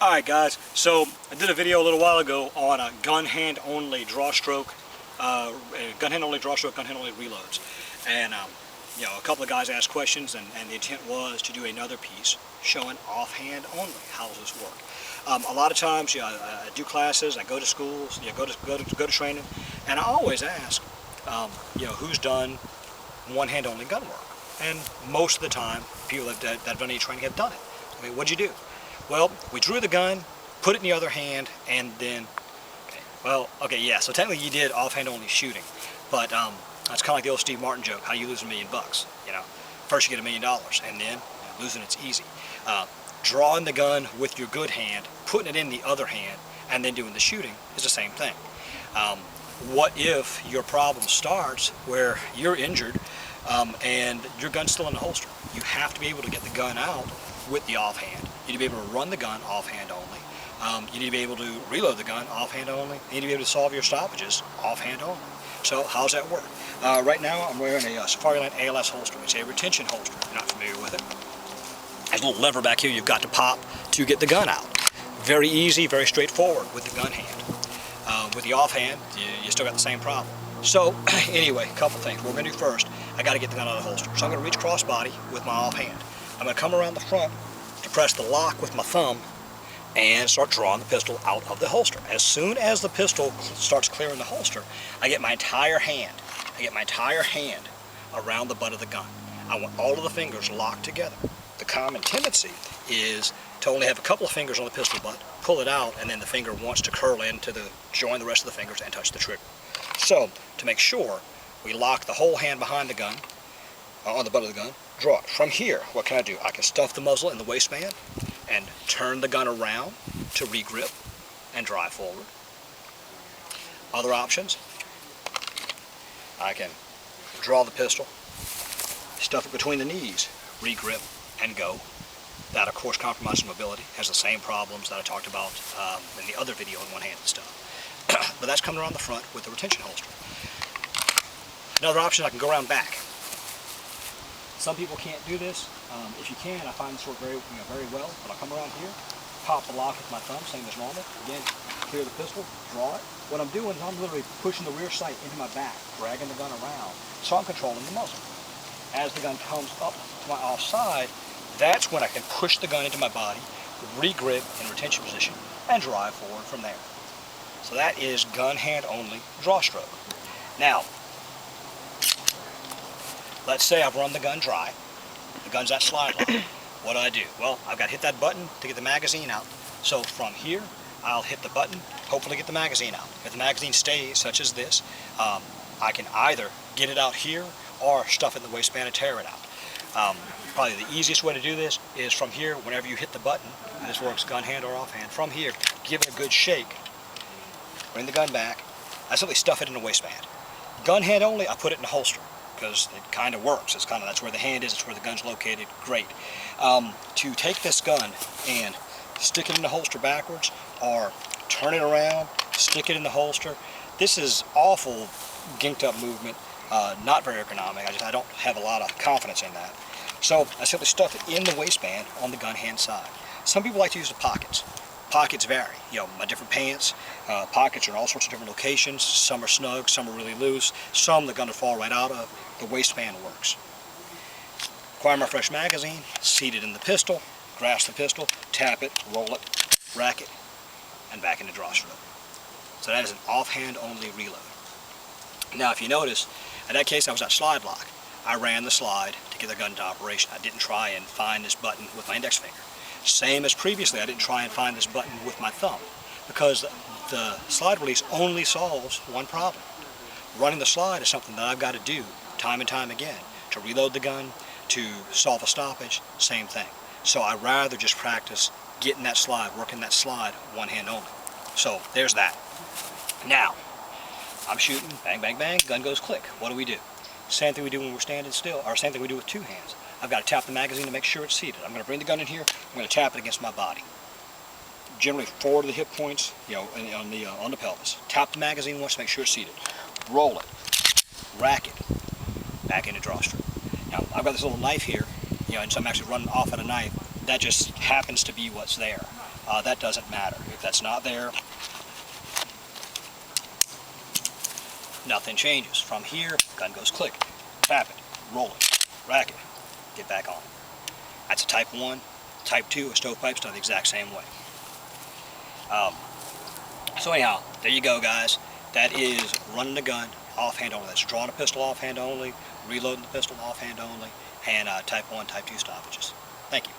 Alright guys, so I did a video a little while ago on a gun hand only draw stroke, gun hand only reloads. And you know, a couple of guys asked questions, and the intent was to do another piece showing offhand only. How does this work? A lot of times, you know, I do classes, I go to schools, you know, go to training, and I always ask, you know, who's done one hand only gun work? And most of the time, people that have done any training have done it. I mean, what'd you do? Well, we drew the gun, put it in the other hand, and then, yeah, so technically you did offhand only shooting, but that's kind of like the old Steve Martin joke, how you lose $1 million, you know. First you get $1 million, and then losing it's easy. Drawing the gun with your good hand, putting it in the other hand, and then doing the shooting is the same thing. What if your problem starts where you're injured and your gun's still in the holster? You have to be able to get the gun out with the offhand. You need to be able to run the gun offhand only. You need to be able to reload the gun offhand only. You need to be able to solve your stoppages offhand only. So how does that work? Right now I'm wearing a Safari Line ALS holster. It's a retention holster, if you're not familiar with it. There's a little lever back here you've got to pop to get the gun out. Very easy, very straightforward with the gun hand. With the offhand, you still got the same problem. So anyway, a couple things. What we're going to do first, I got to get the gun out of the holster. So I'm going to reach crossbody with my offhand. I'm going to come around the front to press the lock with my thumb and start drawing the pistol out of the holster. As soon as the pistol starts clearing the holster, I get my entire hand. Around the butt of the gun. I want all of the fingers locked together. The common tendency is to only have a couple of fingers on the pistol butt, pull it out, and then the finger wants to curl in to join the rest of the fingers and touch the trigger. So, to make sure, we lock the whole hand behind the gun, on the butt of the gun, draw it. From here, what can I do? I can stuff the muzzle in the waistband and turn the gun around to regrip and drive forward. Other options, I can draw the pistol, stuff it between the knees, regrip, and go. That, of course, compromises mobility, has the same problems that I talked about in the other video on one-handed stuff. But that's coming around the front with the retention holster. Another option, I can go around back. Some people can't do this. If you can, I find this work very well. But I'll come around here, pop the lock with my thumb, same as normal. Again, clear the pistol, draw it. What I'm doing is I'm literally pushing the rear sight into my back, dragging the gun around, so I'm controlling the muzzle. As the gun comes up to my offside, that's when I can push the gun into my body, regrip in retention position, and drive forward from there. So that is gun hand only draw stroke. Now, let's say I've run the gun dry. The gun's at slide lock. What do? Well, I've got to hit that button to get the magazine out. So from here, I'll hit the button, hopefully get the magazine out. If the magazine stays, such as this, I can either get it out here or stuff it in the waistband and tear it out. Probably the easiest way to do this is from here, whenever you hit the button, and this works gun hand or offhand, from here, give it a good shake, bring the gun back, I simply stuff it in the waistband. Gun hand only, I put it in the holster, because it kind of works. It's kind of, that's where the hand is, it's where the gun's located, great. To take this gun and stick it in the holster backwards, or turn it around, stick it in the holster, this is awful ginked up movement, not very ergonomic. I don't have a lot of confidence in that. So I simply stuff it in the waistband on the gun hand side. Some people like to use the pockets. Pockets vary. You know, my different pants, pockets are in all sorts of different locations. Some are snug, some are really loose, some the gun will fall right out of. The waistband works. Acquire my fresh magazine, seat it in the pistol, grasp the pistol, tap it, roll it, rack it, and back into draw stroke. So that is an offhand only reload. Now if you notice, in that case I was at slide lock. I ran the slide to get the gun into operation. I didn't try and find this button with my index finger. Same as previously, I didn't try and find this button with my thumb, because the slide release only solves one problem. Running the slide is something that I've got to do time and time again. To reload the gun, to solve a stoppage, same thing. So I'd rather just practice getting that slide, working that slide one hand only. So there's that. Now, I'm shooting, bang, bang, bang, gun goes click. What do? Same thing we do when we're standing still, or same thing we do with two hands. I've got to tap the magazine to make sure it's seated. I'm going to bring the gun in here, I'm going to tap it against my body. Generally forward to the hip points, you know, on the pelvis. Tap the magazine once to make sure it's seated. Roll it, rack it, back into draw stroke. Now, I've got this little knife here, you know, and so I'm actually running off at a knife. that just happens to be what's there. That doesn't matter. If that's not there, nothing changes. From here, gun goes click, tap it, roll it, rack it, get back on. That's a type 1. Type 2, a stovepipe's done the exact same way. So anyhow, there you go, guys. That is running the gun offhand only. That's drawing a pistol offhand only, reloading the pistol offhand only, and type 1, type 2 stoppages. Thank you.